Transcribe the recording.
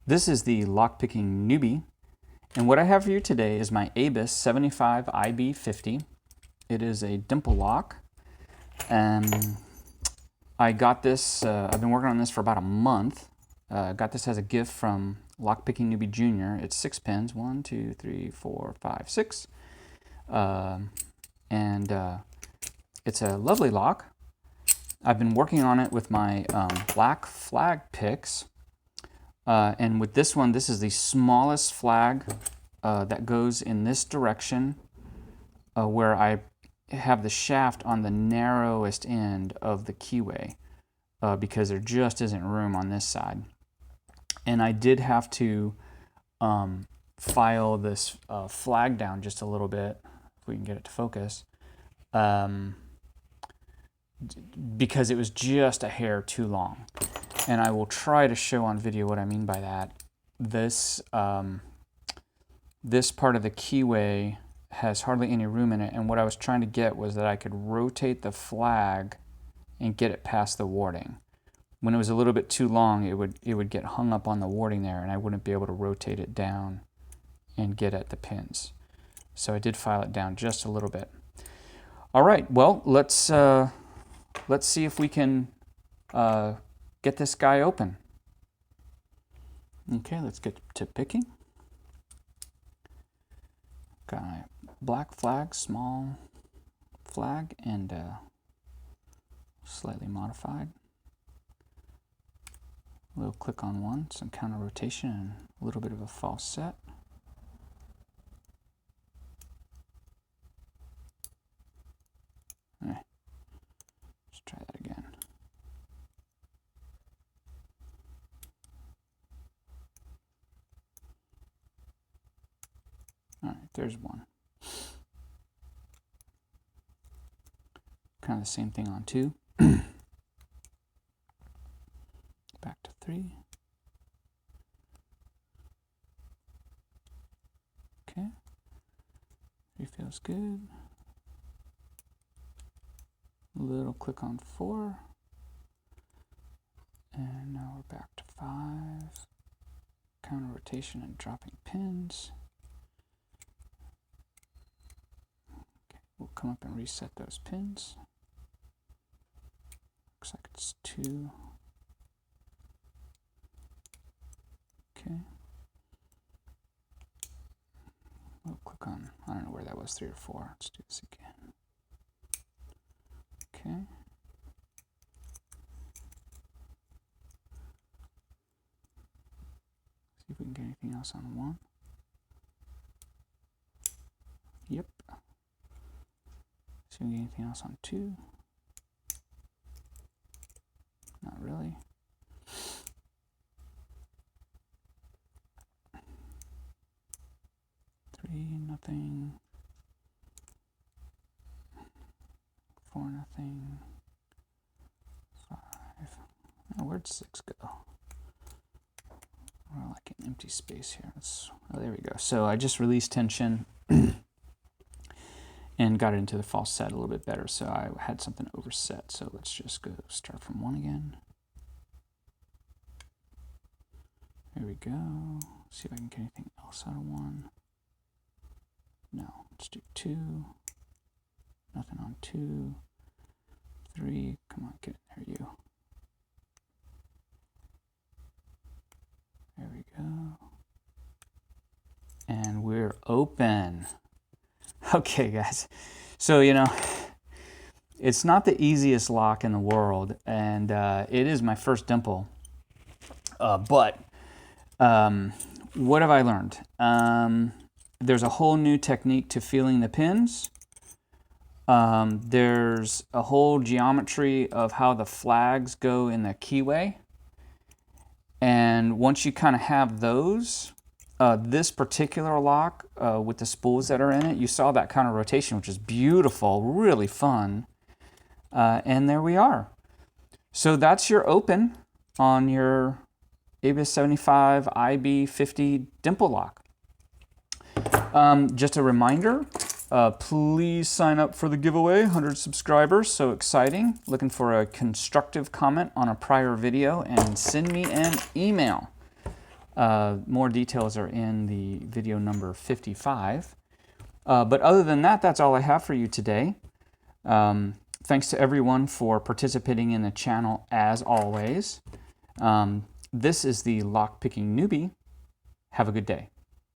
This is the Lockpicking Newbie, and what I have for you today is my ABIS 75 IB50. It is a dimple lock, and I got this, I've been working on this for about a month. Got this as a gift from LockpickingNewbie Jr. It's 6 pins, 1, 2, 3, 4, 5, 6. It's a lovely lock. I've been working on it with my black flag picks. And with this one, this is the smallest flag that goes in this direction, where I have the shaft on the narrowest end of the keyway, because there just isn't room on this side. And I did have to file this flag down just a little bit, if we can get it to focus, because it was just a hair too long. And I will try to show on video what I mean by that. This this part of the keyway has hardly any room in it, and what I was trying to get was that I could rotate the flag and get it past the warding. When it was a little bit too long, it would get hung up on the warding there, and I wouldn't be able to rotate it down and get at the pins. So I did file it down just a little bit. All right, well, let's see if we can get this guy open. Okay, let's get to picking. Got my black flag, small flag, and slightly modified. A little click on one, some counter rotation, and a little bit of a false set. All right, let's try that again. All right, there's one. Kind of the same thing on 2. Back to 3. Okay. 3 feels good. A little click on 4. And now we're back to 5. Counter rotation and dropping pins. We'll come up and reset those pins. Looks like it's 2. Okay. We'll click on, I don't know where that was, 3 or 4. Let's do this again. Okay. See if we can get anything else on 1. Yep. See if we can get anything else on 2. Not really. 3, nothing. 4, nothing. 5. Oh, where'd 6 go? Well, like an empty space here. Oh, there we go. So I just released tension and got it into the false set a little bit better. So I had something overset. So let's just go start from 1 again. There we go. See if I can get anything else out of 1. No, let's do 2. Nothing on 2. 3. Come on, get in there, you. There we go. And we're open. Okay, guys. So, you know, it's not the easiest lock in the world, and it is my first dimple. But what have I learned? There's a whole new technique to feeling the pins. There's a whole geometry of how the flags go in the keyway. And once you kind of have those, this particular lock with the spools that are in it, you saw that counter rotation, which is beautiful, really fun. And there we are. So that's your open on your ABIS 75 IB50 dimple lock. Just a reminder, please sign up for the giveaway, 100 subscribers, so exciting. Looking for a constructive comment on a prior video and send me an email. More details are in the video number 55. But other than that, that's all I have for you today. Thanks to everyone for participating in the channel as always. This is the Lockpicking Newbie. Have a good day.